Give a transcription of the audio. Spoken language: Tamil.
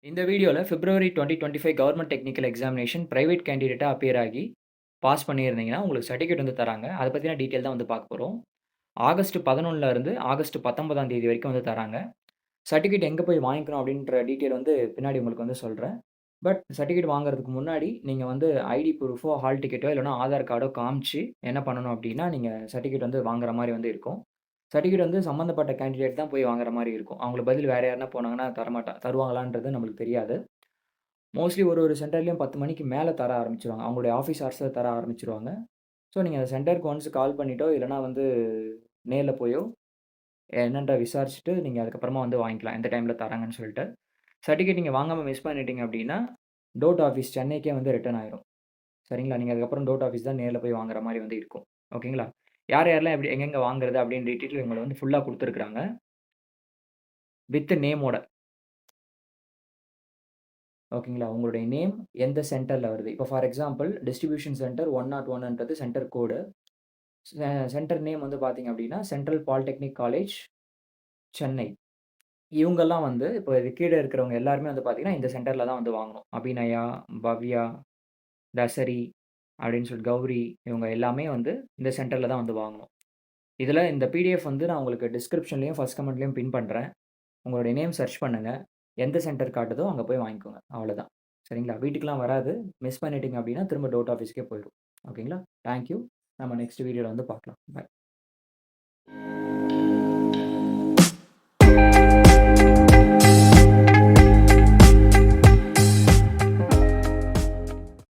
இந்த வீடியோல February 2025 government technical examination private கேண்டிடேட்டா அப்பியர் ஆகி பாஸ் பண்ணியிருந்தீங்கன்னா, உங்களுக்கு சர்டிஃபிகேட் வந்து தராங்க. அத பத்தின டீட்டெயில் தான் வந்து பார்க்க போறோம். ஆகஸ்ட் 11ல இருந்து ஆகஸ்ட் 19ஆம் தேதி வரைக்கும் வந்து தராங்க. சர்டிஃபிகேட் எங்க போய் வாங்கிக்கணும் அப்டின்ற டீட்டெயில் வந்து பின்னாடி உங்களுக்கு வந்து சொல்றேன். பட் சர்டிஃபிகேட் வாங்குறதுக்கு முன்னாடி நீங்க வந்து ஐடி ப்ரூஃபோ, ஹால் டிக்கெட்டோ இல்லன்னா ஆதார் கார்டோ காமிச்சு என்ன பண்ணணும் அப்டின்னா, நீங்க சர்டிஃபிகேட் வந்து வாங்குற மாரி வந்து இருக்கும். சர்டிஃபிகேட் வந்து சம்மந்தப்பட்ட கேண்டிடேட் தான் போய் வாங்குற மாரி இருக்கும். அவங்களுக்கு பதில் வேற யாருனா போனாங்கன்னா தருவாங்களான்றது நம்மளுக்கு தெரியாது. மோஸ்ட்லி ஒரு சென்டர்லயும் 10 மணிக்கு மேல தர ஆரம்பிச்சுருவாங்க. அவங்களுடைய ஆஃபீஸ் ஹவர்ஸ்ல தர ஆரம்பிச்சுருவாங்க. ஸோ நீங்க அந்த சென்டருக்கு ஒன்ஸ் கால் பண்ணிட்டோ, இல்லன்னா வந்து நேர்ல போயோ என்னன்ற விசாரிச்சுட்டு நீங்க அதுக்கப்புறமா வந்து வாங்கிக்கலாம். எந்த டைம்ல தராங்கன்னு சொல்லிட்டு. சர்டிஃபிகேட் நீங்க வாங்காம மிஸ் பண்ணிட்டீங்க அப்டின்னா, டோட் ஆஃபீஸ் சென்னைக்கே வந்து ரிட்டர்ன் ஆயிரும். சரிங்களா? நீங்க அதுக்கப்புறம் டோட் ஆஃபீஸ் தான் நேர்ல போய் வாங்குற மாரி வந்து இருக்கும். ஓகேங்களா? யார் யாரெல்லாம் எங்கெங்க வாங்குறது அப்டின்ற டீட்டெயில் இவங்க வந்து ஃபுல்லா குடுத்துருக்காங்க. வித் நேமோட. ஓகேங்களா? உங்களுடைய நேம் எந்த சென்டர்ல வருது. இப்போ ஃபார் எக்ஸாம்பிள் டிஸ்ட்ரிபியூஷன் சென்டர் 101ன்றது சென்டர் கோடு. சென்டர் நேம் வந்து பார்த்தீங்க அப்டின்னா, சென்ட்ரல் பாலிடெக்னிக் காலேஜ், சென்னை. இவங்கலாம் வந்து இப்போ இது கீழ இருக்கிறவங்க எல்லாருமே வந்து பார்த்தீங்கன்னா, இந்த சென்டர்ல தான் வந்து வாங்கணும். அபிநயா, பவ்யா, தசரி அப்டின்னு சொல்லிட்டு கௌரி இவங்க எல்லாமே வந்து இந்த சென்டர்ல தான் வந்து வாங்கணும். இதுல இந்த பிடிஎஃப் வந்து நான் உங்களுக்கு டிஸ்கிரிப்ஷன்லயும், ஃபர்ஸ்ட் கமெண்ட்லயும் பின் பண்றேன். உங்களுடைய நேம் சர்ச் பண்ணுங்க. எந்த சென்டர் காட்டுதோ அங்க போய் வாங்கிக்கோங்க. அவ்வளதான். சரிங்களா? வீட்டுக்குலாம் வராது. மிஸ் பண்ணிட்டீங்க அப்டின்னா, திரும்ப டோட் ஆஃபீஸ்க்கே போயிரும். ஓகேங்களா? Thank you. நம்ம நெக்ஸ்ட் வீடியோல வந்து பார்க்கலாம். பாய்.